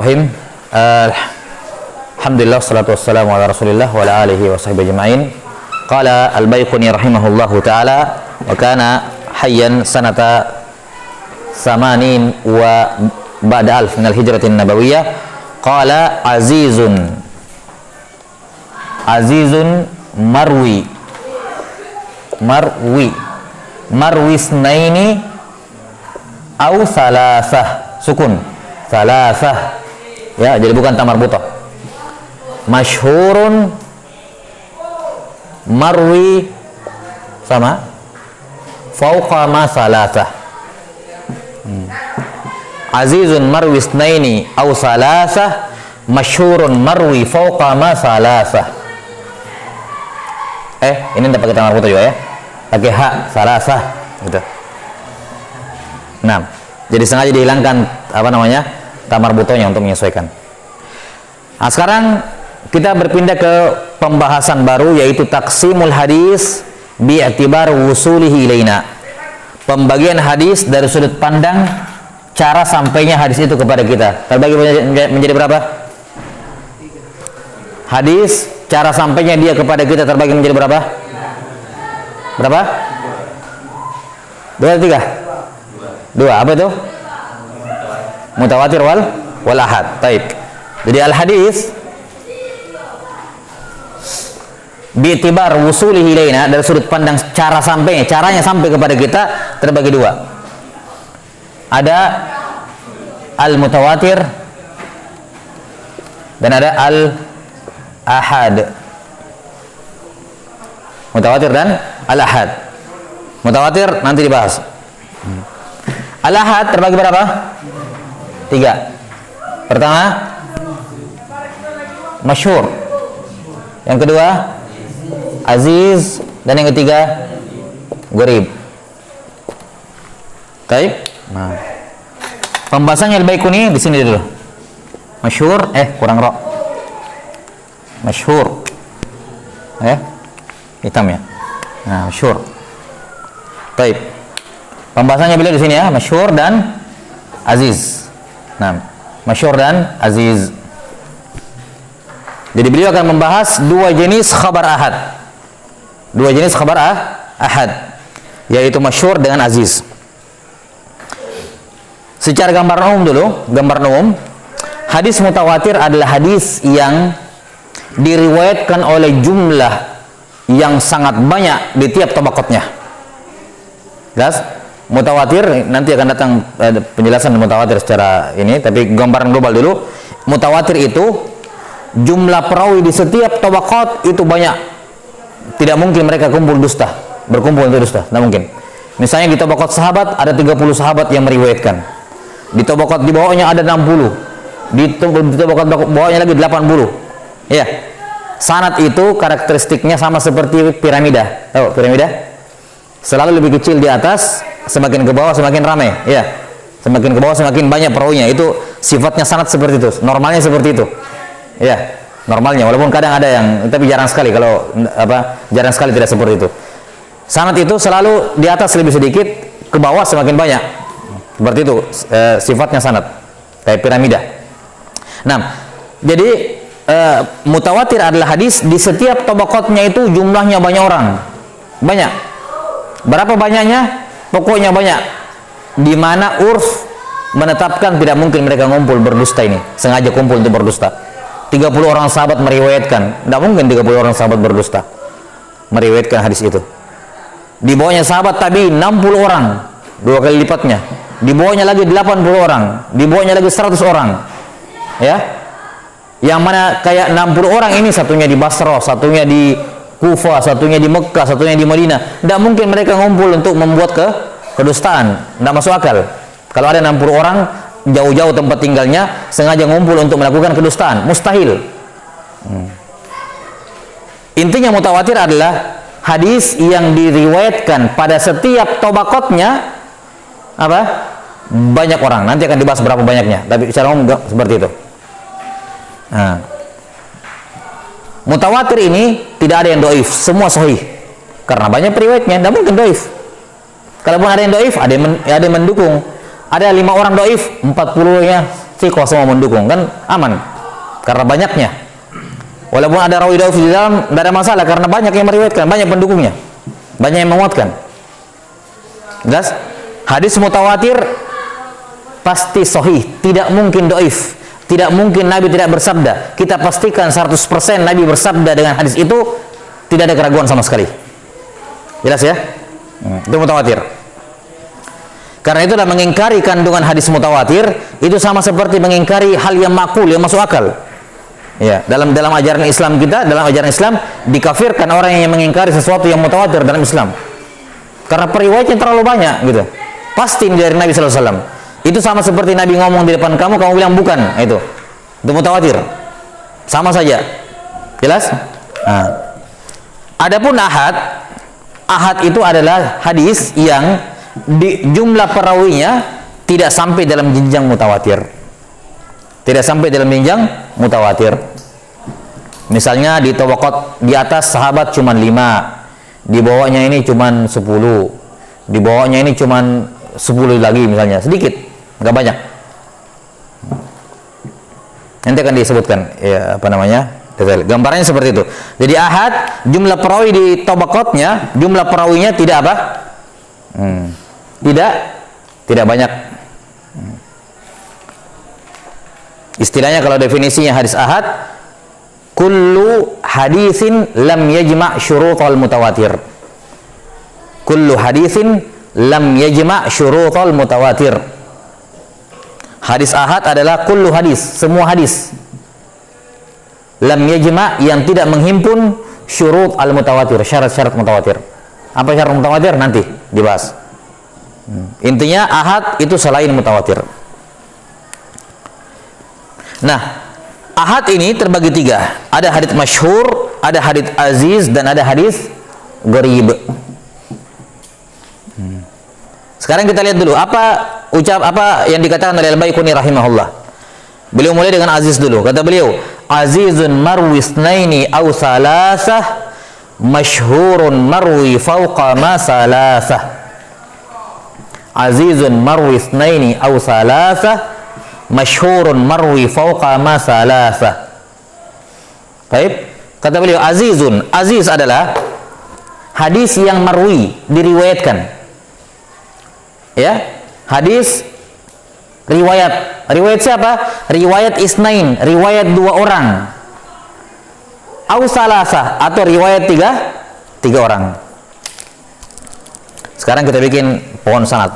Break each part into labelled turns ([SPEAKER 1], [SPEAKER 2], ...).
[SPEAKER 1] Bismillahirrahmanirrahim. Alhamdulillah salatu wassalamu ala Rasulillah wa ala alihi wa sahbihi ajma'in. Qala Al-Baiquni rahimahullahu taala wa kana hayyan sanata samanin wa ba'da alf min al-hijratin nabawiyyah. Qala azizun marwi isnaini au salasah, sukun salasah ya, jadi bukan tamar butoh. Masyhurun marwi sama fauqa ma salasah. Azizun marwi isnaini au salasah, masyhurun marwi fauqa ma salasah. Ini tidak pakai tamar butoh juga ya, pakai hak salasah gitu. Nah, jadi sengaja dihilangkan tamar butohnya untuk menyesuaikan. Nah, sekarang kita berpindah ke pembahasan baru, yaitu taqsimul hadis bi'tibar wusulihi ilaina. Pembagian hadis dari sudut pandang cara sampainya hadis itu kepada kita. Terbagi menjadi berapa? Hadis cara sampainya dia kepada kita terbagi menjadi berapa? Berapa? Dua, tiga? Dua. Apa itu? Mutawatir wal ahad. Taib. Jadi al hadis bi'tibar wusulihi ilaina, dari sudut pandang cara sampainya, caranya sampai kepada kita, terbagi dua. Ada al mutawatir dan ada al ahad. Mutawatir dan al ahad. Mutawatir nanti dibahas. Al ahad terbagi berapa? Tiga. Pertama masyhur, yang kedua aziz, dan yang ketiga gharib. Baik. Nah, pembahasannya Al-Baiquni di sini dulu. Masyhur, kurang ro. Masyhur. Hitam ya. Nah, masyhur. Baik. Pembahasannya beliau di sini ya, masyhur dan aziz. Nah, masyhur dan aziz. Jadi beliau akan membahas dua jenis khabar ahad. Dua jenis khabar ahad, yaitu masyhur dengan aziz. Secara gambaran umum dulu, gambaran umum, hadis mutawatir adalah hadis yang diriwayatkan oleh jumlah yang sangat banyak di tiap tabaqatnya. Jelas? Mutawatir, nanti akan datang penjelasan mutawatir secara ini, tapi gambaran global dulu. Mutawatir itu jumlah perawi di setiap tabaqat itu banyak. Tidak mungkin mereka berkumpul untuk dusta, tidak mungkin. Misalnya di tabaqat sahabat ada 30 sahabat yang meriwayatkan. Di tabaqat di bawahnya ada 60. Di tabaqat bawahnya lagi 80. Ya. Sanad itu karakteristiknya sama seperti piramida. Tahu piramida? Selalu lebih kecil di atas, semakin ke bawah semakin ramai. Ya. Semakin ke bawah semakin banyak perawinya. Itu sifatnya sanad seperti itu. Normalnya seperti itu. Ya. Normalnya, walaupun kadang ada yang, tapi jarang sekali jarang sekali tidak seperti itu. Sanad itu selalu di atas lebih sedikit, ke bawah semakin banyak. Seperti itu sifatnya sanad, kayak piramida. Nah, jadi mutawatir adalah hadis di setiap tabaqatnya itu jumlahnya banyak orang. Banyak. Berapa banyaknya? Pokoknya banyak. Di mana urf menetapkan tidak mungkin mereka ngumpul berdusta ini, sengaja kumpul untuk berdusta. 30 orang sahabat meriwayatkan, tidak mungkin 30 orang sahabat berdusta meriwayatkan hadis itu. Di bawahnya sahabat tabi'in 60 orang, dua kali lipatnya. Di bawahnya lagi 80 orang, di bawahnya lagi 100 orang. Ya. Yang mana kayak 60 orang ini, satunya di Basrah, satunya di Kufah, satunya di Mekah, satunya di Madinah. Tidak mungkin mereka ngumpul untuk membuat kedustaan, tidak masuk akal. Kalau ada 60 orang jauh-jauh tempat tinggalnya sengaja ngumpul untuk melakukan kedustaan, mustahil. Intinya mutawatir adalah hadis yang diriwayatkan pada setiap tabaqatnya banyak orang. Nanti akan dibahas berapa banyaknya, tapi secara umum seperti itu. Nah, mutawatir ini tidak ada yang doif, semua sahih karena banyak periwayatnya, tidak mungkin doif. Kalaupun ada yang doif, ada yang mendukung. Ada 5 orang doif, 40-nya thiqah semua mendukung, kan aman karena banyaknya. Walaupun ada rawi dhaif di dalam, tidak ada masalah karena banyak yang meriwayatkan, banyak pendukungnya, banyak yang menguatkan. Jelas? Hadis mutawatir pasti sahih, tidak mungkin dhaif, tidak mungkin Nabi tidak bersabda. Kita pastikan 100% Nabi bersabda dengan hadis itu, tidak ada keraguan sama sekali. Jelas ya? Itu mutawatir. Karena itulah mengingkari kandungan hadis mutawatir itu sama seperti mengingkari hal yang makul, yang masuk akal. Ya, dalam ajaran Islam kita, dalam ajaran Islam dikafirkan orang yang mengingkari sesuatu yang mutawatir dalam Islam. Karena periwayatnya terlalu banyak gitu. Pasti dari Nabi sallallahu alaihi wasallam. Itu sama seperti Nabi ngomong di depan kamu bilang bukan, itu mutawatir. Sama saja. Jelas? Nah. Adapun ahad itu adalah hadis yang di jumlah perawinya tidak sampai dalam jenjang mutawatir. Tidak sampai dalam jenjang mutawatir. Misalnya di tabaqat di atas sahabat cuma 5, di bawahnya ini cuma 10, di bawahnya ini cuma 10 lagi misalnya, sedikit, nggak banyak. Nanti akan disebutkan ya, apa namanya, detail. Gambarannya seperti itu. Jadi ahad, jumlah perawi di tabaqatnya, jumlah perawinya tidak apa? Tidak banyak. Istilahnya kalau definisinya hadis ahad, kullu hadisin lam yajma' syurutal mutawatir. Kullu hadisin lam yajma' syurutal mutawatir. Hadis ahad adalah kullu hadis, semua hadis. Lam yajma' yang tidak menghimpun syurut al mutawatir, syarat-syarat mutawatir. Apa syarat mutawatir? Nanti dibahas. Intinya ahad itu selain mutawatir. Nah, ahad ini terbagi 3. Ada hadits masyhur, ada hadits aziz, dan ada hadits gharib. Sekarang kita lihat dulu apa yang dikatakan oleh Al-Baiquni rahimahullah. Beliau mulai dengan aziz dulu. Kata beliau, azizun marwi itsnaini aw salasah, masyhurun marwi fawqa ma salasah. Azizun marwi itsnaini aw salasah, masyhurun marwi fawqa ma salasah. Baik, kata beliau azizun, aziz adalah hadis yang marwi, diriwayatkan. Ya, hadis riwayat siapa? Riwayat isnain, riwayat 2 orang. Au salasah, atau riwayat 3 orang. Sekarang kita bikin pohon sanad.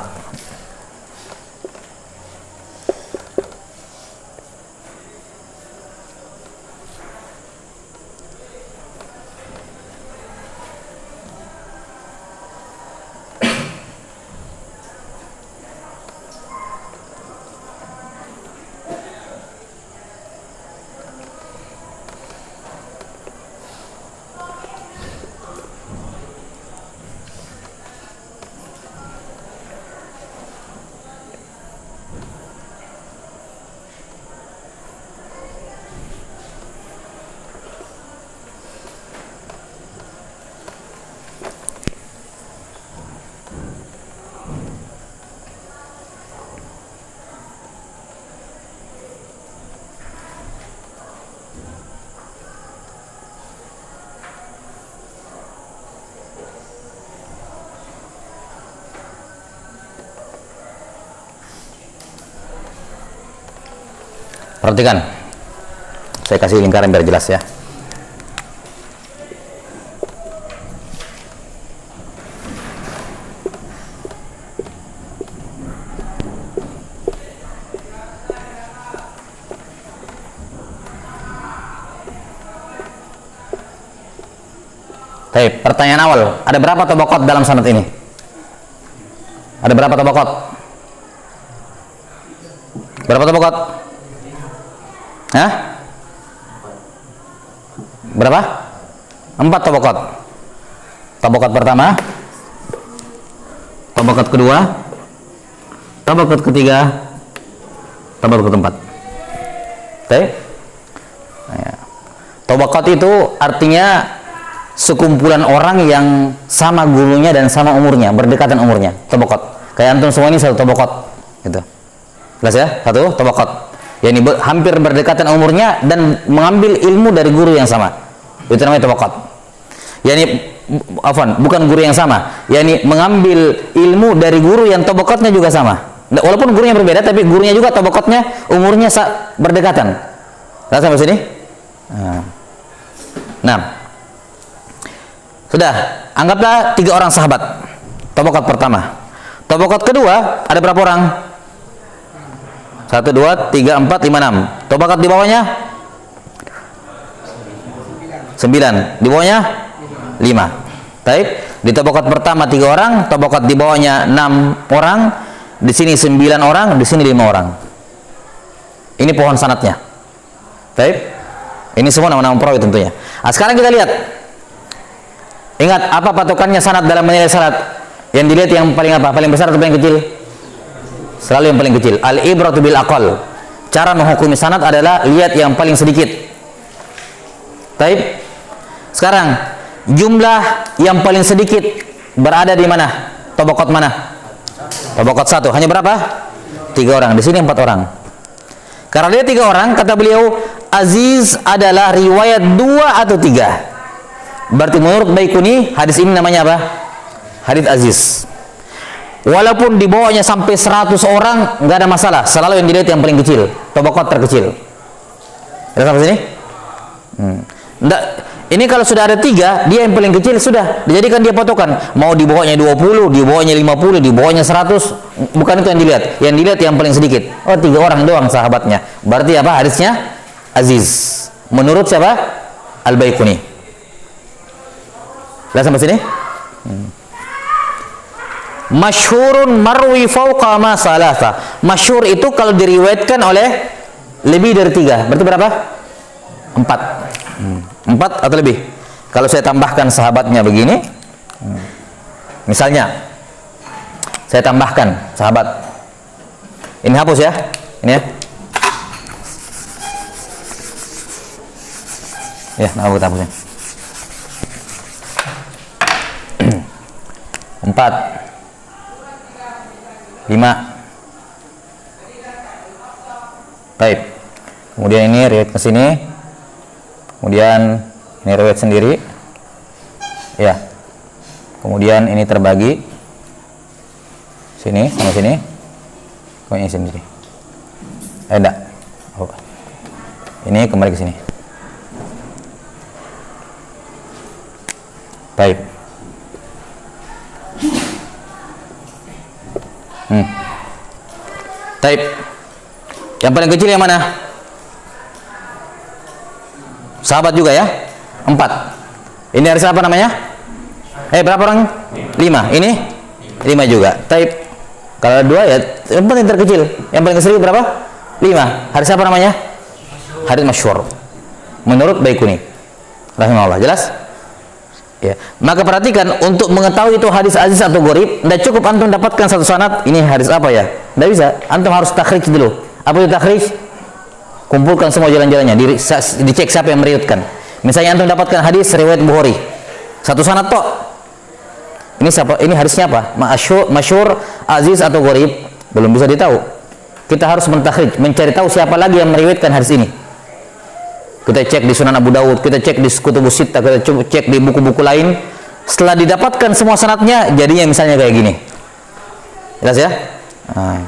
[SPEAKER 1] Perhatikan, saya kasih lingkaran biar jelas ya. Baik, pertanyaan awal, ada berapa tabaqat dalam sanad ini? Ada berapa tabaqat? Berapa tabaqat? Hah? Berapa? 4 tabaqat. Tabaqat pertama, tabaqat kedua, tabaqat ketiga, tabaqat keempat. Oke? Tabaqat itu artinya sekumpulan orang yang sama gurunya dan sama umurnya, berdekatan umurnya. Tabaqat. Kayak antum semua ini satu tabaqat, gitu. Jelas ya? Satu tabaqat. yakni hampir berdekatan umurnya dan mengambil ilmu dari guru yang sama. Itu namanya tabaqat. Yakni bukan guru yang sama, yakni mengambil ilmu dari guru yang tabaqatnya juga sama. Walaupun gurunya berbeda, tapi gurunya juga tabaqatnya umurnya berdekatan. Lihat sampai sini. Nah, sudah. Anggaplah 3 orang sahabat. Tabaqat pertama. Tabaqat kedua ada berapa orang? 1, 2, 3, 4, 5, 6. Tabaqat di bawahnya 9. Di bawahnya 5. Baik. Di tabaqat pertama 3 orang, tabaqat di bawahnya 6 orang. Di sini 9 orang, di sini 5 orang. Ini pohon sanadnya. Baik. Ini semua nama-nama perawi tentunya. Nah, sekarang kita lihat. Ingat apa patokannya sanad dalam menilai sanad? Yang dilihat yang paling apa? Paling besar atau paling kecil? Selalu yang paling kecil. Al-ibratu bil aqal. Cara menghukumi sanad adalah lihat yang paling sedikit. Baik. Sekarang jumlah yang paling sedikit berada di mana? Tabaqat mana? Tabaqat 1. Hanya berapa? 3 orang. Di sini 4 orang. Karena dia 3 orang, kata beliau, aziz adalah riwayat 2 atau 3. Berarti menurut Baikuni, hadis ini namanya apa? Hadis aziz. Walaupun di bawahnya sampai 100 orang, nggak ada masalah. Selalu yang dilihat yang paling kecil, tabaqat terkecil. Ada sampai sini? Ini kalau sudah ada 3, dia yang paling kecil sudah dijadikan dia patokan. Mau di bawahnya 20, di bawahnya 50, di bawahnya 100, bukan itu yang dilihat. Yang dilihat yang paling sedikit. Oh, 3 orang doang sahabatnya. Berarti apa? Hadisnya aziz. Menurut siapa? Al-Baikuni. Lihat sampai sini? Masyhurun marwi fauqa ma salasa. Masyhur itu kalau diriwayatkan oleh lebih dari 3. Berarti berapa? 4. 4 atau lebih. Kalau saya tambahkan sahabatnya begini, misalnya saya tambahkan sahabat ini, hapus ya, ini ya, nah kita hapusnya. 4, 5. Baik. Kemudian ini riwayat ke sini. Kemudian ini riwayat sendiri. Ya. Kemudian ini terbagi. Sini sama sini. Kemudian ini sendiri. Enggak. Oh. Ini kembali ke sini. Baik. Baik. Yang paling kecil yang mana? Sahabat juga ya? 4. Ini hari siapa namanya? Berapa orang? 5. Ini 5 juga. Taib. Kalau 2 ya, yang paling terkecil. Yang paling kecil berapa? 5. Hari siapa namanya? Hadis masyhur. Menurut Baikuni rahimahullah. Jelas? Ya. Maka perhatikan, untuk mengetahui itu hadis aziz atau gharib, tidak cukup antum dapatkan satu sanad, ini hadis apa ya? Tidak bisa. Antum harus takhrij dulu. Apa itu takhrij? Kumpulkan semua jalan-jalannya, dicek siapa yang meriwayatkan. Misalnya antum dapatkan hadis riwayat Bukhari, satu sanad tok. Ini siapa? Ini hadisnya apa? Masyhur, aziz atau gharib? Belum bisa ditahu. Kita harus mentakhrij, mencari tahu siapa lagi yang meriwayatkan hadis ini. Kita cek di Sunan Abu Dawud, kita cek di Kutubus Sittah, kita cek di buku-buku lain. Setelah didapatkan semua sanadnya, jadinya misalnya kayak gini. Jelas ya? Nah.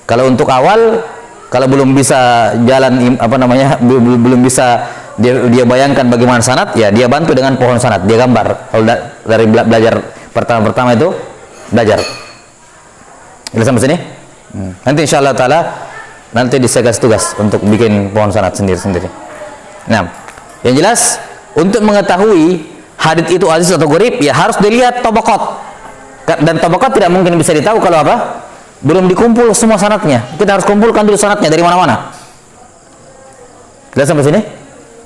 [SPEAKER 1] Kalau untuk awal, kalau belum bisa jalan belum bisa dia bayangkan bagaimana sanad, ya dia bantu dengan pohon sanad, dia gambar. Kalau dari belajar pertama itu belajar. Jelas sampai sini? Nanti insyaallah taala nanti disegas tugas untuk bikin pohon sanad sendiri-sendiri. Nah, yang jelas untuk mengetahui hadits itu aziz atau gharib, ya harus dilihat tabaqat. Dan tabaqat tidak mungkin bisa ditahu kalau apa? Belum dikumpul semua sanadnya. Kita harus kumpulkan dulu sanadnya dari mana-mana. Jelas sampai sini?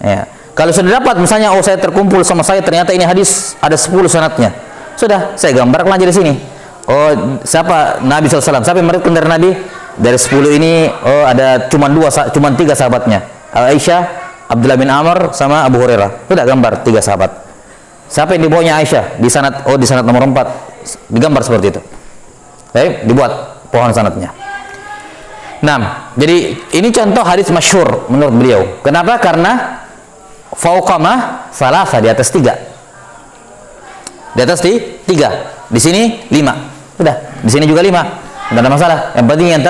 [SPEAKER 1] Ya. Kalau sudah dapat misalnya, oh saya terkumpul sama saya ternyata ini hadis ada 10 sanadnya. Sudah, saya gambarkan aja di sini. Oh, siapa Nabi SAW? Siapa yang meriwayatkan dari Nabi? Dari 10 ini, oh ada cuma 3 sahabatnya. Aisyah, Abdullah bin Amr sama Abu Hurairah. Sudah gambar 3 sahabat. Siapa yang di bawahnya Aisyah? Di sanad, oh di sanad nomor 4. Digambar seperti itu. Baik, dibuat pohon sanadnya. Nah, jadi ini contoh hadis masyhur menurut beliau. Kenapa? Karena fauqama salasa, di atas 3. Di atas 3. Di sini 5. Sudah. Di sini juga 5. Tidak ada masalah. Yang penting yang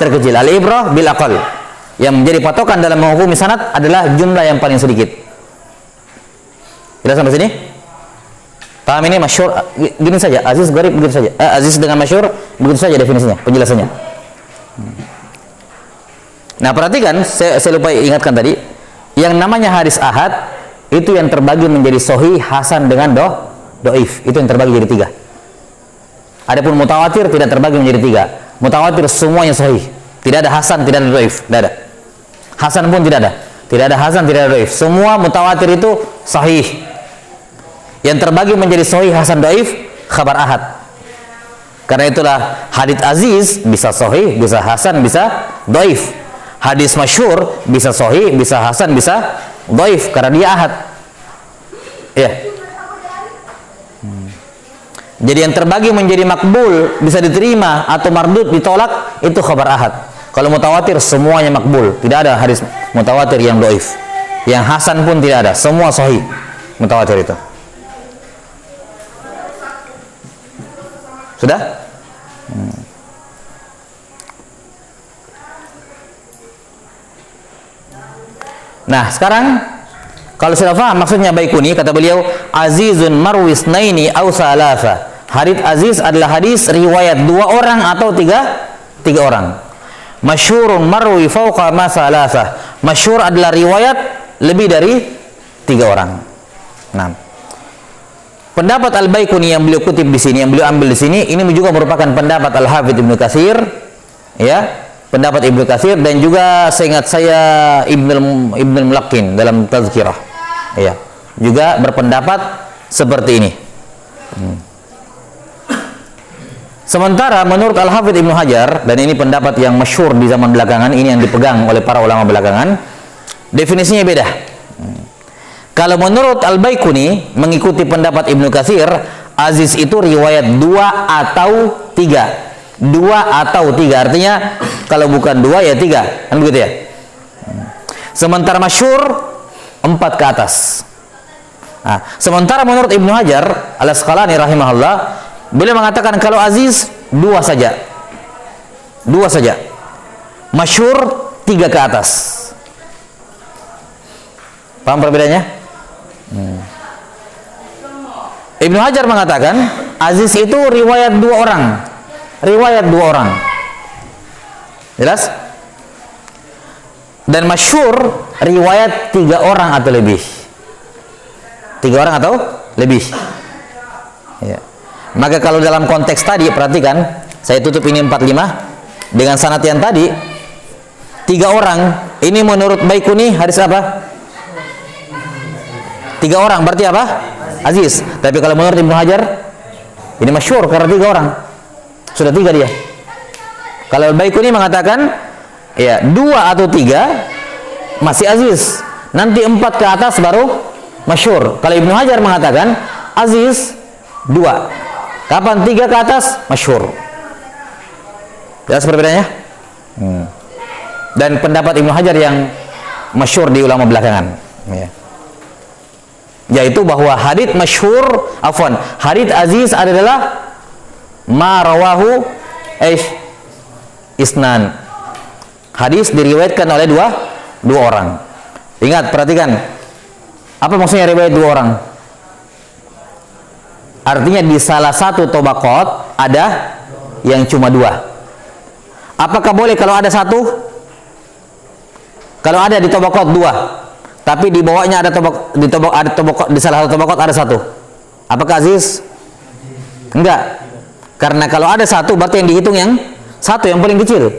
[SPEAKER 1] terkecil. Al-ibrah bil aqal. Yang menjadi patokan dalam menghukumi sanad adalah jumlah yang paling sedikit. Jelas sampai sini? Paham ini masyhur? Gini saja. Aziz gharib begitu saja. Aziz dengan masyhur begitu saja definisinya, penjelasannya. Nah, perhatikan, saya lupa ingatkan tadi, yang namanya hadis ahad itu yang terbagi menjadi sahih, hasan dengan dhaif. Itu yang terbagi jadi 3. Adapun mutawatir tidak terbagi menjadi 3. Mutawatir semuanya sahih. Tidak ada hasan, tidak ada dhaif, tidak ada. Hasan pun tidak ada. Tidak ada hasan, tidak ada dhaif. Semua mutawatir itu sahih. Yang terbagi menjadi sahih, hasan, dhaif, khabar ahad. Karena itulah hadits aziz bisa sahih, bisa hasan, bisa dhaif. Hadis masyhur bisa sahih, bisa hasan, bisa dhaif karena dia ahad. Ya. Jadi yang terbagi menjadi makbul, bisa diterima, atau mardud, ditolak, itu khabar ahad. Kalau mutawatir semuanya makbul, tidak ada hadis mutawatir yang dhaif. Yang hasan pun tidak ada, semua sahih mutawatir itu. Sudah? Nah, sekarang kalau sudah paham maksudnya Baikuni, kata beliau, azizun marwis naini aw salafa. Hadits aziz adalah hadis riwayat 2 orang atau 3 orang. Masyhurun marwi fauqa ma salafa. Masyhur adalah riwayat lebih dari 3 orang. Nah, pendapat Al-Baikuni yang beliau kutip di sini, yang beliau ambil di sini, ini juga merupakan pendapat Al-Hafidz Ibnu Katsir, ya. Pendapat Ibnu Katsir, dan juga seingat saya Ibnu Mulaqqin dalam Tazkirah, ya, juga berpendapat seperti ini. Sementara menurut Al-Hafidz Ibnu Hajar, dan ini pendapat yang masyhur di zaman belakangan, ini yang dipegang oleh para ulama belakangan, definisinya beda. Kalau menurut Al-Baikuni mengikuti pendapat Ibnu Katsir, aziz itu riwayat 2 atau 3. 2 atau 3, artinya kalau bukan 2 ya 3, kan begitu ya. Sementara masyhur 4 ke atas. Nah, sementara menurut Ibnu Hajar Al-Asqalani rahimahullah, beliau mengatakan kalau aziz 2 saja. 2 saja. Masyhur 3 ke atas. Paham perbedaannya? Ibnu Hajar mengatakan aziz itu riwayat 2 orang. Riwayat 2 orang. Jelas? Dan masyhur riwayat 3 orang atau lebih. 3 orang atau lebih. Ya. Maka kalau dalam konteks tadi, perhatikan, saya tutup ini 45 dengan sanad yang tadi, 3 orang. Ini menurut Baikuni hadis apa? 3 orang berarti apa? Aziz. Tapi kalau menurut Ibnu Hajar, ini masyhur karena 3 orang. Sudah 3 dia. Kalau Baikuni mengatakan ya 2 atau 3 masih aziz. Nanti 4 ke atas baru masyhur. Kalau Ibnu Hajar mengatakan aziz 2. Kapan 3 ke atas masyhur. Jelas perbedaannya? Dan pendapat Ibnu Hajar yang masyhur di ulama belakangan, ya, yaitu bahwa hadits masyhur, hadits aziz adalah ma rawahu isnan. Hadis diriwayatkan oleh dua orang. Ingat, perhatikan. Apa maksudnya riwayat 2 orang? Artinya di salah satu tobaqat ada yang cuma 2. Apakah boleh kalau ada 1? Kalau ada di tobaqat 2, tapi di bawahnya ada di salah satu tobaqat ada 1. Apakah aziz? Enggak. Karena kalau ada 1 berarti yang dihitung yang 1 yang paling kecil.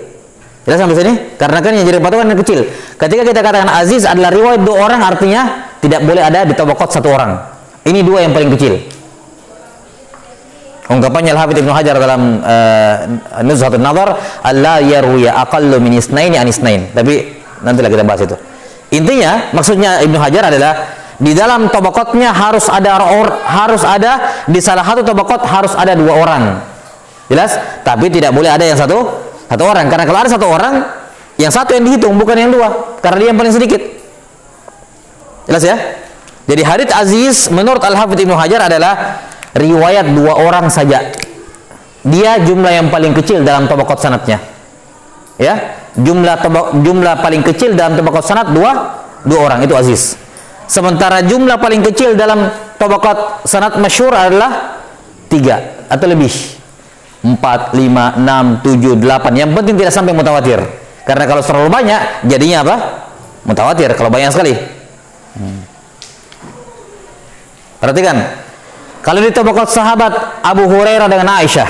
[SPEAKER 1] Jelas sampai sini? Karena kan yang jadi patokan yang kecil. Ketika kita katakan aziz adalah riwayat 2 orang, artinya tidak boleh ada di tabaqat 1 orang. Ini 2 yang paling kecil. Ungkapannya Al-Hafidz Ibnu Hajar dalam Nuzhatun Nazar, alla yarwi aqallu min isnaini an isnain. Tapi nantilah kita bahas itu. Intinya maksudnya Ibnu Hajar adalah di dalam tabaqatnya harus ada di salah satu tabaqat harus ada 2 orang. Jelas? Tapi tidak boleh ada yang Satu orang, karena kalau ada satu orang, yang satu yang dihitung, bukan yang dua, karena dia yang paling sedikit. Jelas ya? Jadi hadits aziz menurut Al-Hafidz Ibnu Hajar adalah riwayat dua orang saja. Dia jumlah yang paling kecil dalam tabaqat sanadnya. Ya, jumlah paling kecil dalam tabaqat sanad dua orang, itu aziz. Sementara jumlah paling kecil dalam tabaqat sanad masyhur adalah 3 atau lebih. 4, 5, 6, 7, 8. Yang penting tidak sampai mutawatir. Karena kalau terlalu banyak jadinya apa? Mutawatir kalau banyak sekali. Perhatikan, kalau di tabaqat sahabat Abu Hurairah dengan Aisyah,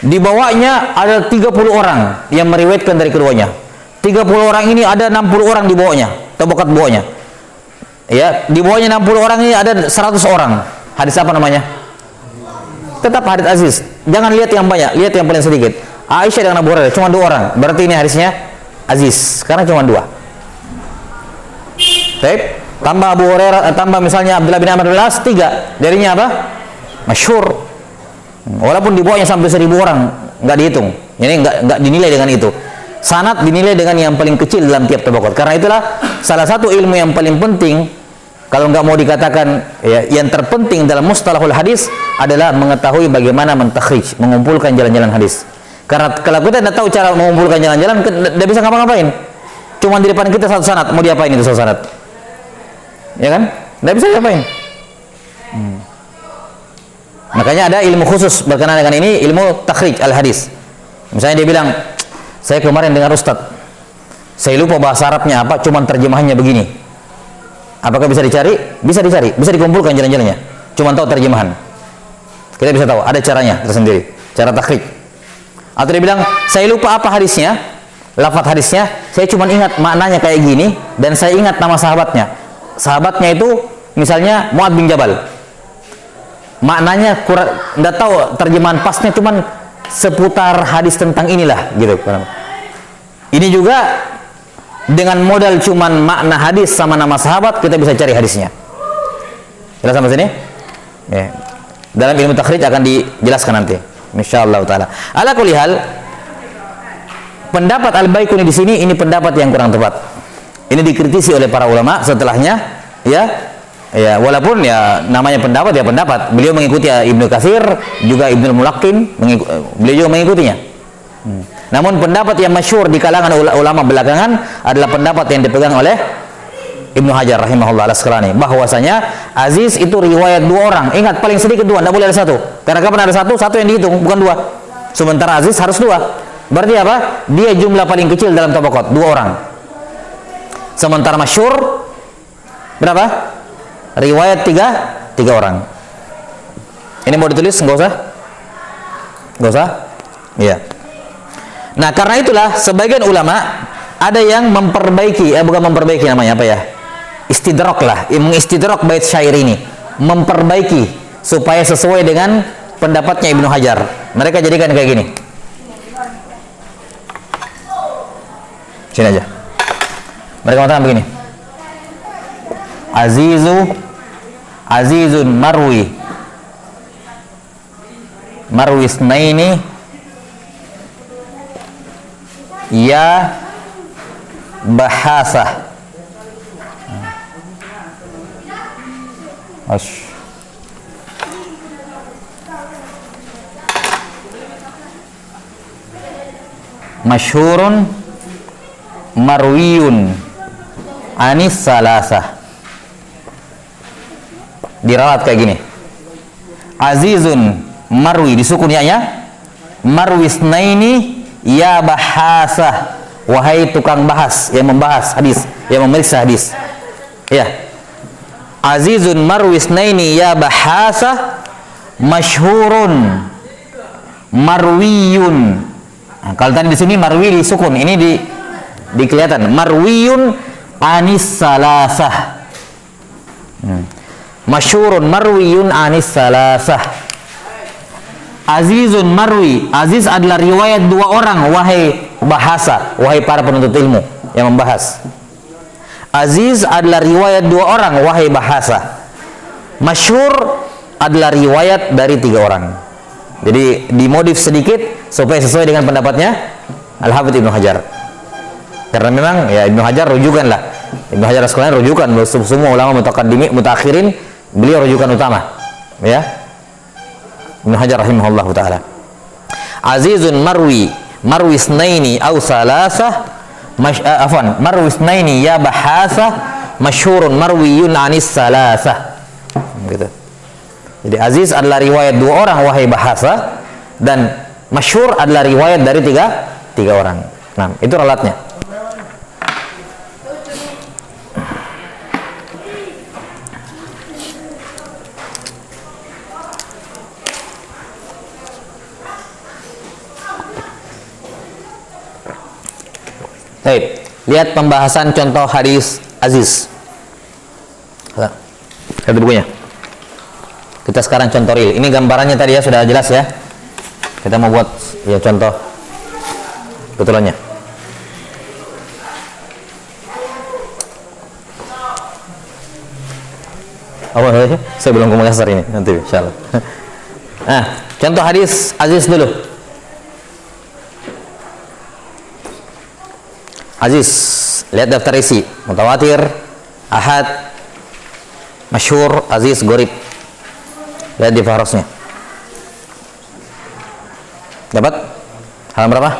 [SPEAKER 1] di bawahnya ada 30 orang yang meriwayatkan dari keduanya. 30 orang ini ada 60 orang di bawahnya, tabaqat bawahnya. Ya, di bawahnya 60 orang ini ada 100 orang. Hadis apa namanya? Tetap hadis aziz. Jangan lihat yang banyak, lihat yang paling sedikit. Aisyah dengan Abu Hurairah cuma 2 orang. Berarti ini hadisnya aziz karena cuma 2. Baik. Tambah Abu Hurairah, tambah misalnya Abdullah bin Amr bin As 3, jadinya apa? Masyhur. Walaupun di bawahnya sampai 1000 orang, nggak dihitung. Ini nggak dinilai dengan itu. Sanad dinilai dengan yang paling kecil dalam tiap tabaqat. Karena itulah salah satu ilmu yang paling penting, kalau nggak mau dikatakan ya, yang terpenting dalam mustalahul hadis adalah mengetahui bagaimana mentakhrij, mengumpulkan jalan-jalan hadis. Karena kalau kita tidak tahu cara mengumpulkan jalan-jalan, tidak bisa ngapa-ngapain. Cuma di depan kita satu sanad, mau diapain itu satu sanad? Ya kan? Tidak bisa diapain. Makanya ada ilmu khusus berkenaan dengan ini, ilmu takhrij al-hadis. Misalnya dia bilang, saya kemarin dengar Ustadz, saya lupa bahasa Arabnya apa, cuman terjemahannya begini. Apakah bisa dicari? Bisa dicari, bisa dikumpulkan jalan-jalannya. Cuman tahu terjemahan. Kita bisa tahu, ada caranya tersendiri, cara takhrij. Atau dia bilang, saya lupa apa hadisnya, lafaz hadisnya, saya cuman ingat maknanya kayak gini, dan saya ingat nama sahabatnya. Sahabatnya itu misalnya Mu'adz bin Jabal. Maknanya kurang, enggak tahu terjemahan pasnya, cuman seputar hadis tentang inilah gitu. Ini juga dengan modal cuman makna hadis sama nama sahabat kita bisa cari hadisnya. Jelas sampai sini? Ya. Dalam ilmu takhrij akan dijelaskan nanti, insyaallah taala. Ala kulli hal, pendapat Al-Baikuni di sini ini pendapat yang kurang tepat. Ini dikritisi oleh para ulama setelahnya, ya walaupun ya namanya pendapat ya pendapat. Beliau mengikuti Ibnu Katsir, juga Ibnu Mulaqqin, beliau juga mengikutinya. Namun pendapat yang masyhur di kalangan ulama belakangan adalah pendapat yang dipegang oleh Ibnu Hajar rahimahullah al-Asqalani, bahwasanya aziz itu riwayat 2 orang. Ingat, paling sedikit 2, tidak boleh ada 1. Karena kapan ada 1 yang dihitung, bukan 2. Sementara aziz harus 2. Berarti apa? Dia jumlah paling kecil dalam tabaqat, 2 orang. Sementara masyhur berapa? Riwayat 3 orang. Ini mau ditulis? Enggak usah? Enggak usah? Iya. Nah, karena itulah sebagian ulama ada yang memperbaiki, bukan memperbaiki namanya apa ya? Istidrak lah, mengistidrak bait syair ini, memperbaiki supaya sesuai dengan pendapatnya Ibnu Hajar. Mereka jadikan kayak gini. Sini aja. Mereka mengatakan begini. Azizun marwi isnaini ya bahasah. Masyhurun marwiyun anis salasah. Diralat kayak gini. Azizun marwi, disukun ya, marwi isnaini ya bahasah, wahai tukang bahas, yang membahas hadis, yang memeriksa hadis. Ya. Azizun marwi isnaini ya bahasah, masyhurun marwiyun. Nah, kalau tadi di sini marwi disukun, ini di kelihatan marwiyun anis salasah. Masyhurun marwiyun anis salasah. Azizun marwi, aziz adalah riwayat 2 orang, wahai bahasa, wahai para penuntut ilmu yang membahas. Aziz adalah riwayat 2 orang, wahai bahasa. Masyhur adalah riwayat dari 3 orang. Jadi dimodif sedikit supaya sesuai dengan pendapatnya Al-Hafidz Ibnu Hajar. Karena memang ya Ibnu Hajar rujukan lah. Ibnu Hajar Asqalani rujukan, semua ulama mutaakhirin beliau rujukan utama. Ya. Ibnu Hajar rahimahullah taala. Azizun marwi snaini aw salasah marwi snaini ya bahasa masyhurun marwiyun anis salasah. Gitu. Jadi aziz adalah riwayat dua orang wahai bahasa, dan masyhur adalah riwayat dari tiga orang. Nah, itu alatnya. Baik, lihat pembahasan contoh hadis aziz. Lihat bukunya. Kita sekarang contoh real. Ini gambarannya tadi ya sudah jelas ya. Kita mau buat ya contoh betulannya. Apa namanya? Saya belum ke Makassar ini, nanti insyaallah. Nah, contoh hadis aziz dulu. Aziz, lihat daftar isi. Mutawatir, ahad, masyhur, aziz, gharib. Lihat di fahrosnya. Dapat? Halaman berapa?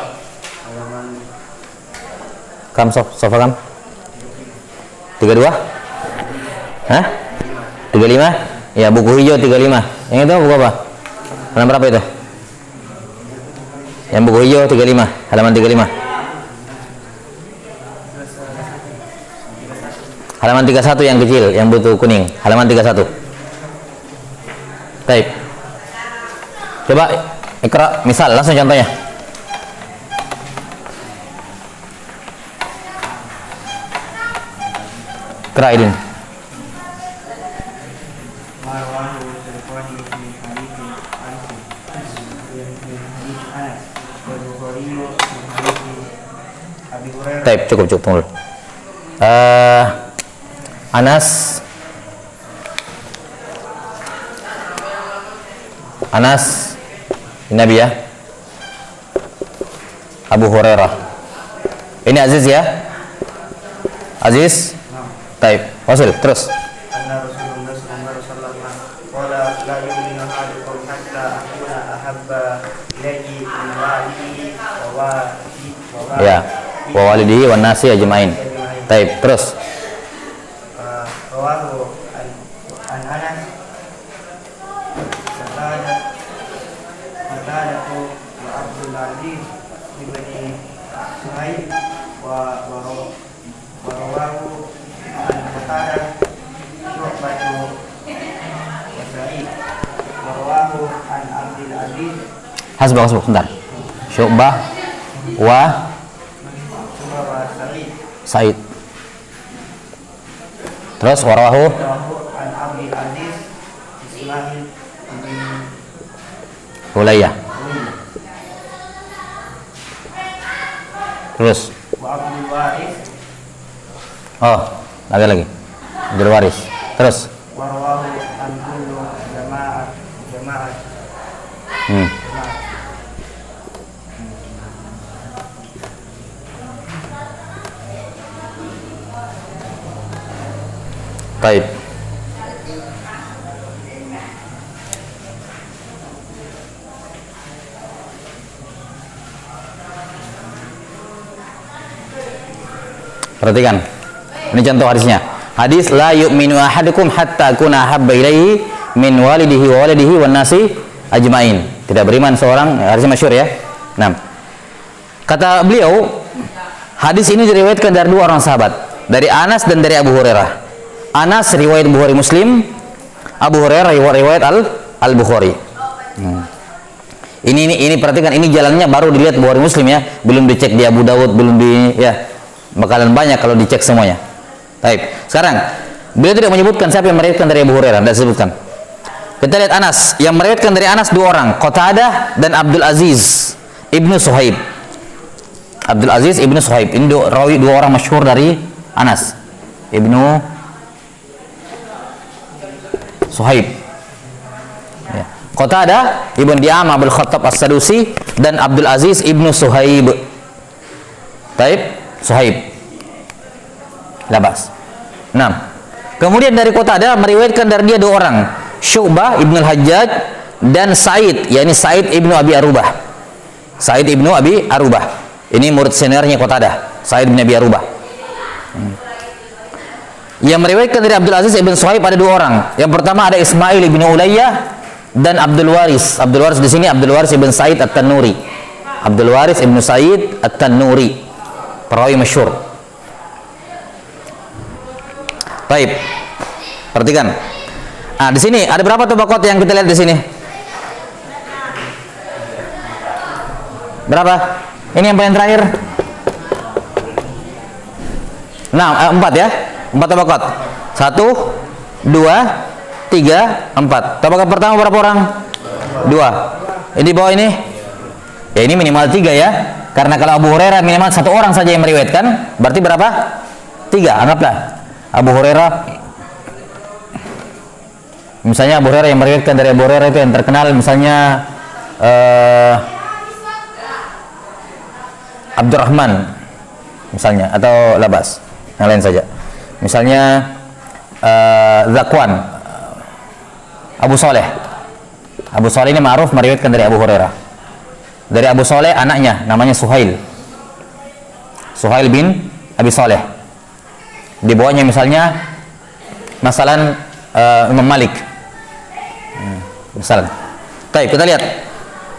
[SPEAKER 1] Kam sofa kam? 32? Hah? 35? Ya, buku hijau 35. Yang itu buku apa? Halaman berapa itu? Yang buku hijau 35, halaman 35. Halaman 31 yang kecil, yang butuh kuning. Halaman 31. Baik. Coba ikra, misal langsung contohnya. Ikra ini. Baik, cukup tunggu. Anas Nabi ya. Abu Hurairah. Ini Aziz ya. Aziz. Baik, wasil terus.
[SPEAKER 2] Anna Rasulullah sallallahu alaihi wasallam qala la yu'minu ahadukum hatta akuna ahabba ilayhi min walidihi wa
[SPEAKER 1] Ya. Wa walidihi wan nasi ajmain. Baik, terus.
[SPEAKER 2] Rawahu an Anas Qatadatu wa Abdul Aziz ibni Suhaib wa rawahu an Qatadah Syu'batu wa Sa'id wa rawahu an Abdul Aziz
[SPEAKER 1] Hasbah, sebentar. Syu'bah wa Sa'id. Terus warawahu
[SPEAKER 2] an Abdul Aziz Ismail bin
[SPEAKER 1] Hulayyah. Terus
[SPEAKER 2] wa Abdul Waris
[SPEAKER 1] oh, lagi Abdul Waris. Terus
[SPEAKER 2] warwahu an kullu jamaah
[SPEAKER 1] Baik. Perhatikan. Ini contoh hadisnya. Hadis la yu'minu ahadukum hatta kuna habba ilaihi min walidihi wa waladihi wan nasi ajmain. Tidak beriman seorang, hadisnya masyhur ya. Nah. Kata beliau, hadis ini diriwayatkan dari dua orang sahabat, dari Anas dan dari Abu Hurairah. Anas riwayat Bukhari Muslim, Abu Hurairah riwayat Al-Bukhari. Ini perhatikan, ini jalannya baru dilihat Bukhari Muslim ya, belum dicek di Abu Dawud, belum di ya. Bakalan banyak kalau dicek semuanya. Baik. Sekarang beliau tidak menyebutkan siapa yang meriwayatkan dari Abu Hurairah, tidak disebutkan. Kita lihat Anas, yang meriwayatkan dari Anas dua orang, Qatadah dan Abdul Aziz Ibnu Suhaib. Abdul Aziz Ibnu Suhaib. Ini dua orang masyhur dari Anas. Ibnu Suhaib. Ya. Qatadah ibn Di'amah Abdul Khattab As-Sadusi dan Abdul Aziz ibnu Suhaib. Taib, Suhaib. Labas. 6. Kemudian dari Qatadah meriwayatkan dari dia 2 orang, Syu'bah ibnu Al-Hajjaj dan Sa'id, yakni Sa'id ibnu Abi Arubah. Sa'id ibnu Abi Arubah. Ini murid seniornya Qatadah, Sa'id ibnu Abi Arubah. Yang meriwayatkan dari Abdul Aziz ibn Suhaib ada 2 orang. Yang pertama ada Ismail ibn Ulayyah dan Abdul Waris. Abdul Waris di sini Abdul Waris ibn Sa'id At-Tannuri. Abdul Waris ibn Sa'id At-Tannuri, perawi masyhur. Baik. Perhatikan. Ah, di sini ada berapa tabaqat yang kita lihat di sini? Berapa? Ini yang paling terakhir. 4 ya. 4 tabaqat. 1, 2, 3, 4. Tabaqat pertama berapa orang? 2. Ini di bawah ini? Ya ini minimal 3 ya. Karena kalau Abu Hurairah minimal 1 orang saja yang meriwayatkan, berarti berapa? 3, anggaplah. Abu Hurairah, misalnya Abu Hurairah yang meriwayatkan dari Abu Hurairah itu yang terkenal misalnya Abdurrahman misalnya, atau Labas, yang lain saja. Misalnya Zakwan, Abu Soleh. Abu Soleh ini ma'ruf meriwayatkan dari Abu Hurairah. Dari Abu Soleh anaknya namanya Suhail. Suhail bin Abi Soleh. Di bawahnya misalnya masalan Imam Malik. Misalnya. Baik, kita lihat.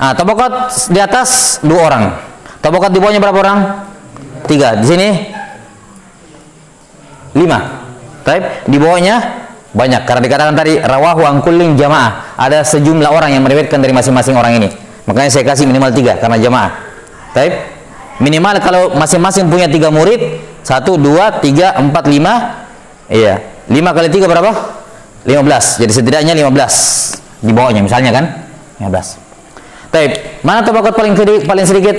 [SPEAKER 1] Nah, tabaqat di atas 2 orang. Tabaqat di bawahnya berapa orang? 3. Di sini 5. Baik, di bawahnya banyak karena dikatakan tadi rawahu an kullin jamaah. Ada sejumlah orang yang meriwayatkan dari masing-masing orang ini. Makanya saya kasih minimal 3 karena jamaah. Baik. Minimal kalau masing-masing punya 3 murid, 1, 2, 3, 4, 5. Iya. 5 kali 3 berapa? 15. Jadi setidaknya 15 di bawahnya misalnya kan? 15. Baik. Mana tabaqat paling sedikit?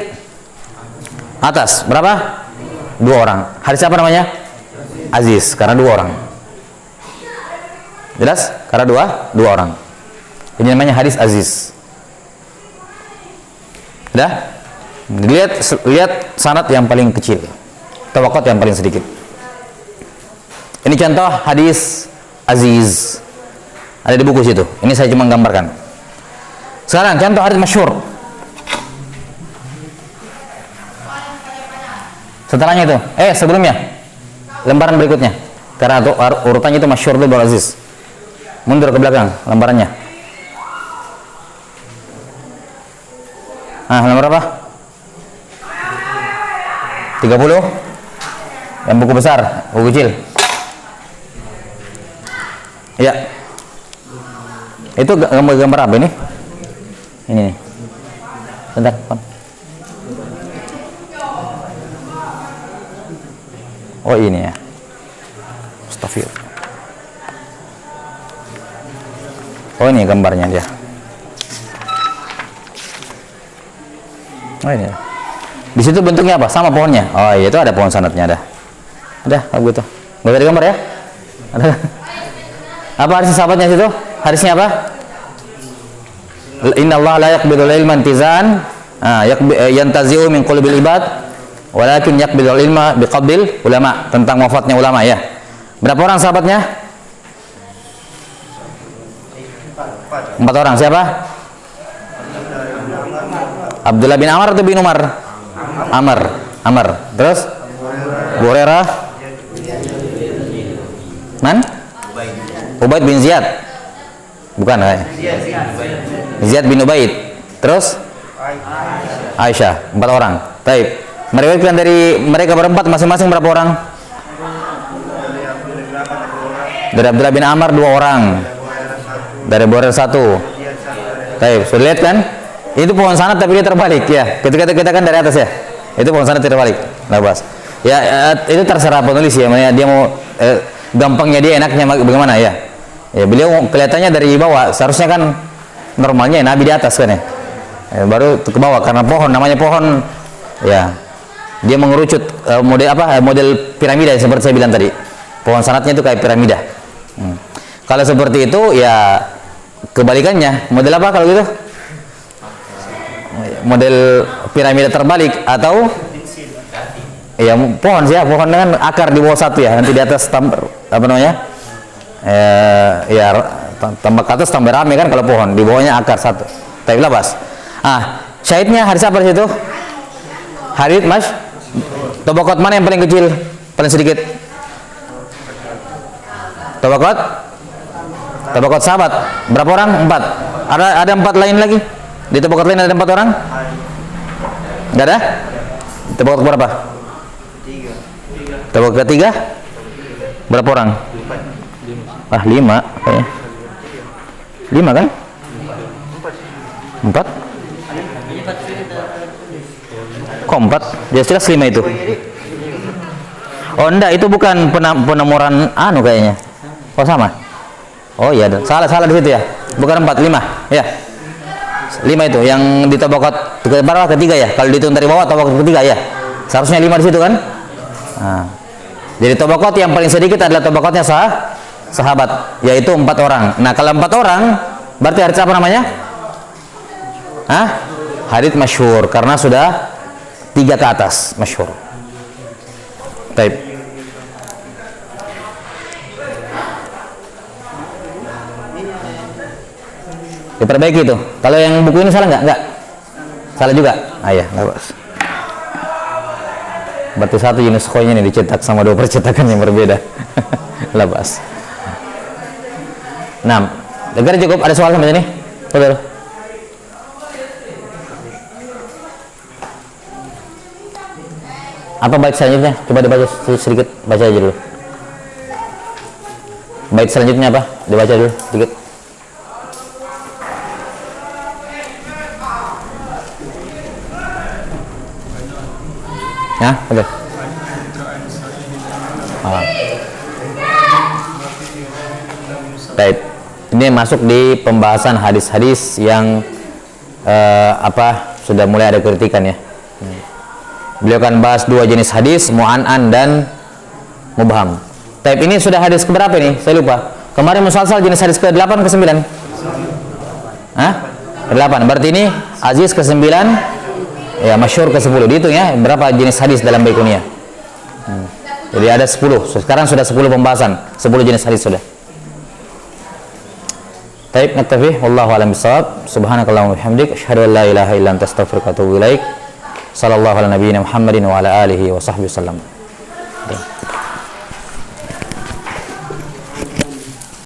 [SPEAKER 1] Atas. Berapa? 2 orang. Hadis apa namanya? Aziz, karena 2 orang. Jelas? Karena 2 orang. Ini namanya hadis aziz. Sudah? Lihat sanad yang paling kecil, tabaqat yang paling sedikit. Ini contoh hadis aziz. Ada di buku situ. Ini saya cuma gambarkan. Sekarang contoh hadis masyhur. Setelahnya itu, sebelumnya lembaran berikutnya. Karena urutannya itu masyhur dulu baru aziz. Mundur ke belakang lembarannya. Lembar berapa? 30. Yang buku besar, buku kecil. Ya. Itu gambar apa ini? Ini nih. Bentar, Pak. Oh, ini ya. Astagfirullah. Oh, ini gambarnya dia. Oh, ini ya. Di situ bentuknya apa? Sama pohonnya. Oh iya, itu ada pohon sanadnya ada. Udah, begitu. Nggak ada gambar ya? Ada. Apa hadis sahabatnya situ? Hadisnya apa? Inna Allah la yaqbidul ilma intizan, yantazi'u min qulubil ibad, walakin yaqbidul ilma biqabdil ulama. Tentang wafatnya ulama ya. Berapa orang sahabatnya? 4 orang. Siapa? Abdullah bin Amr atau bin Umar? Amr. Terus? Abu Hurairah? Man? Ubaid bin Ziyad? Bukan, Ziyad bin Ubaid. Terus? Aisyah. 4 orang. Baik. Meriwayatkan dari mereka berempat masing-masing berapa orang? Dari Abdullah bin Amr 2 orang. Dari Abu Hurairah 1. Baik, sudah lihat kan? Itu pohon sanad tapi dia terbalik ya. Ketika kita kan dari atas ya. Itu pohon sanad terbalik. Labas. Ya, itu terserah penulis ya. Dia mau gampangnya dia, enaknya bagaimana ya. Ya, beliau kelihatannya dari bawah. Seharusnya kan normalnya Nabi di atas kan ya. Baru ke bawah karena pohon, namanya pohon ya. Dia mengerucut model piramida seperti saya bilang tadi. Pohon sanadnya itu kayak piramida. Kalau seperti itu ya kebalikannya. Model apa kalau gitu? Model piramida terbalik atau ya pohon sih ya, pohon dengan akar di bawah satu ya, nanti di atas tambah apa namanya? Ya tambah ke atas tambah rame kan kalau pohon, di bawahnya akar satu. Tapi labas. Syahidnya hadis apa di situ? Hadis Mas. Tabaqat mana yang paling kecil, paling sedikit? Tabaqat sahabat. Berapa orang? 4. Ada 4 lain lagi? Di tabaqat lain ada 4 orang? Enggak ada? Tabaqat berapa? 3. Tabaqat ketiga? Berapa orang? 5 kayaknya. 5 kan? 4? Kok 4? Jelas 5 itu. Oh enggak, itu bukan penemuran kayaknya. Oh sama? Oh iya, salah di situ ya. Bukan 4, 5. Ya. 5 itu yang di tabaqat berapa? Ketiga ya. Kalau dihitung dari bawah tabaqat ketiga ya. Seharusnya 5 di situ kan? Jadi tabaqat yang paling sedikit adalah tabaqatnya sahabat, yaitu 4 orang. Nah, kalau 4 orang berarti hadits apa namanya? Hadits masyhur karena sudah 3 ke atas masyhur. Baik. Diperbaiki itu. Kalau yang buku ini salah nggak? Nggak. Salah juga. Ya, nggak pas. Berarti satu jenis koinnya ini dicetak sama 2 percetakan yang berbeda. Lepas. 6. Dengar cukup. Ada soal sampai sini? Betul. Apa bait selanjutnya? Coba dibaca sedikit. Baca aja dulu. Bait selanjutnya apa? Dibaca dulu sedikit. Ya, betul. Baik. Ini masuk di pembahasan hadis-hadis yang sudah mulai ada kritikan ya. Beliau akan bahas 2 jenis hadis, mu'an'an dan mubham. Taib ini sudah hadis keberapa ini? Saya lupa. Kemarin musalsal jenis hadis ke-8 ke-9? 8. Berarti ini aziz ke-9, ya masyhur ke-10. Dihitung ya, berapa jenis hadis dalam Baiquniyah. Jadi ada 10. Sekarang sudah 10 pembahasan, 10 jenis hadis sudah. Taib, naktafi, wallahu a'lam bishawab. Subhanakallahumma wa bihamdik, asyhadu an la ilaha illa anta astaghfiruka wa atubu ilaik. Sallallahu ala nabiyyina Muhammadin wa ala alihi wa sahbihi wasallam.